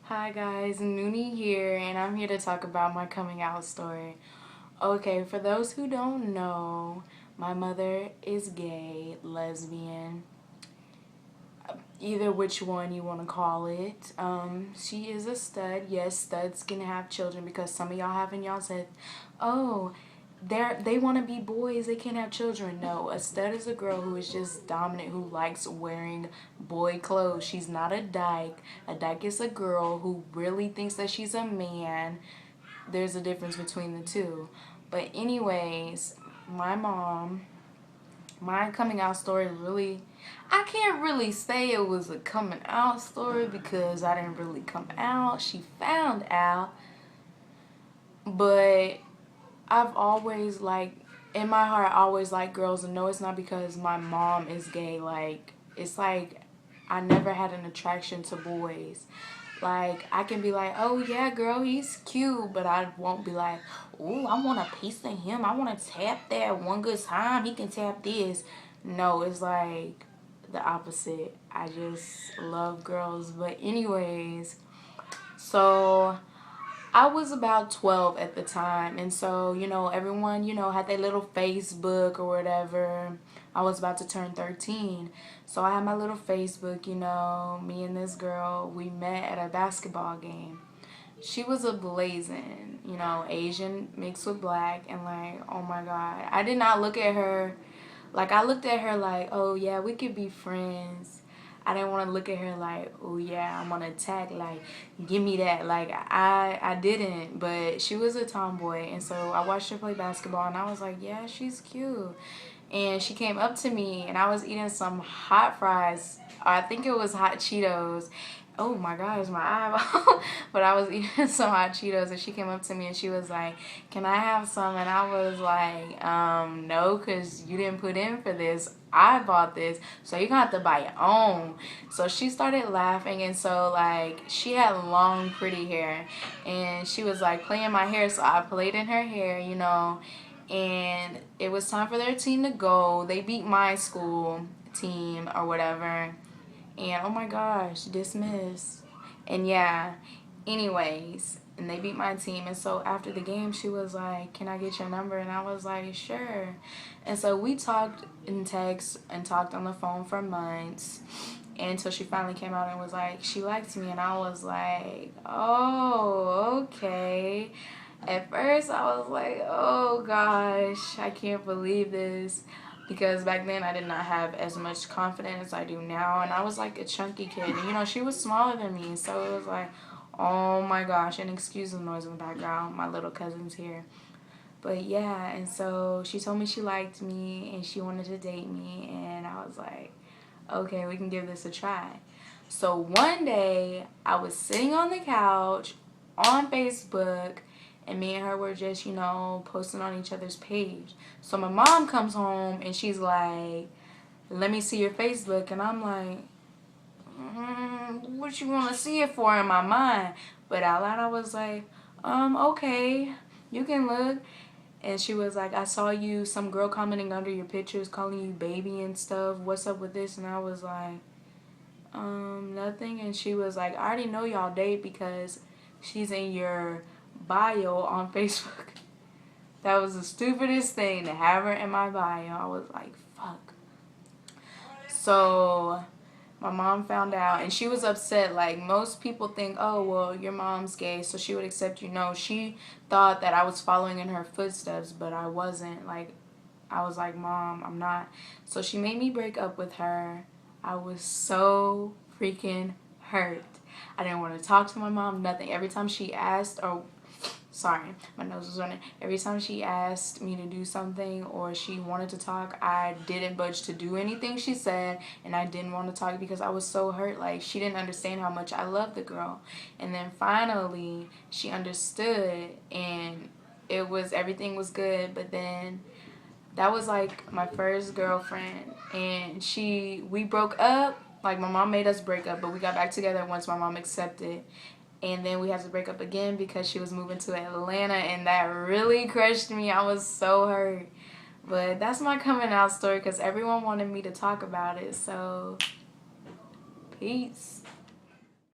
Hi guys, Noonie here, and I'm here to talk about my coming out story. Okay, for those who don't know, my mother is gay, lesbian, either which one you want to call it. She is a stud. Yes, studs can have children because some of y'all haven't. Y'all said, oh, they want to be boys, they can't have children. No, a stud is a girl who is just dominant, who likes wearing boy clothes. She's not a dyke. A dyke is a girl who really thinks that she's a man. There's a difference between the two. But anyways, my mom, my coming out story really, I can't really say it was a coming out story because I didn't really come out. She found out. But I've always in my heart I always liked girls, and no, it's not because my mom is gay. Like, it's like I never had an attraction to boys. Like, I can be like, oh yeah, girl, he's cute, but I won't be like, oh, I want a piece of him. I want to tap that one good time. He can tap this. No, it's like the opposite. I just love girls. But anyways, so I was about 12 at the time, and so, everyone, had their little Facebook or whatever. I was about to turn 13. So I had my little Facebook, me and this girl, we met at a basketball game. She was a blazing, Asian mixed with black, and like, oh my God. I did not look at her, like, I looked at her like, oh yeah, we could be friends. I didn't want to look at her like, oh yeah, I'm gonna attack, like, give me that. Like, I didn't, but she was a tomboy, and so I watched her play basketball, and I was like, yeah, she's cute. And she came up to me, and I was eating some hot fries. I think it was hot Cheetos. Oh my gosh, my eyeball. But I was eating some hot Cheetos, and she came up to me and she was like, can I have some? And I was like, no, because you didn't put in for this. I bought this, so you're gonna have to buy your own. So she started laughing, and so, like, she had long, pretty hair, and she was like playing my hair, so I played in her hair, and it was time for their team to go. They beat my school team or whatever, and oh my gosh, dismissed. And yeah, anyways, and they beat my team. And so after the game, she was like, can I get your number? And I was like, sure. And so we talked in text and talked on the phone for months, until she finally came out and was like, she liked me. And I was like, oh, okay. At first I was like, oh gosh, I can't believe this, because back then I did not have as much confidence as I do now, and I was like a chunky kid, and she was smaller than me, so it was like, oh my gosh. And excuse the noise in the background, my little cousin's here. But yeah, and so she told me she liked me and she wanted to date me, and I was like, okay, we can give this a try. So one day I was sitting on the couch on Facebook, and me and her were just, posting on each other's page. So my mom comes home and she's like, let me see your Facebook. And I'm like, what you want to see it for, in my mind? But out loud I was like, okay, you can look. And she was like, I saw you, some girl commenting under your pictures, calling you baby and stuff. What's up with this? And I was like, nothing. And she was like, I already know y'all date because she's in your bio on Facebook. That was the stupidest thing, to have her in my bio. I was like, fuck. So my mom found out, and she was upset. Like, most people think, oh, well, your mom's gay, so she would accept you. No, she thought that I was following in her footsteps, but I wasn't. Like, I was like, Mom, I'm not. So she made me break up with her. I was so freaking hurt. I didn't want to talk to my mom, nothing. Every time she asked, or sorry, my nose was running. Every time she asked me to do something or she wanted to talk, I didn't budge to do anything she said, and I didn't want to talk because I was so hurt. Like, she didn't understand how much I loved the girl. And then finally she understood, and everything was good. But then that was like my first girlfriend, and we broke up. Like, my mom made us break up, but we got back together once my mom accepted. And then we had to break up again because she was moving to Atlanta, and that really crushed me. I was so hurt. But that's my coming out story because everyone wanted me to talk about it. So, peace.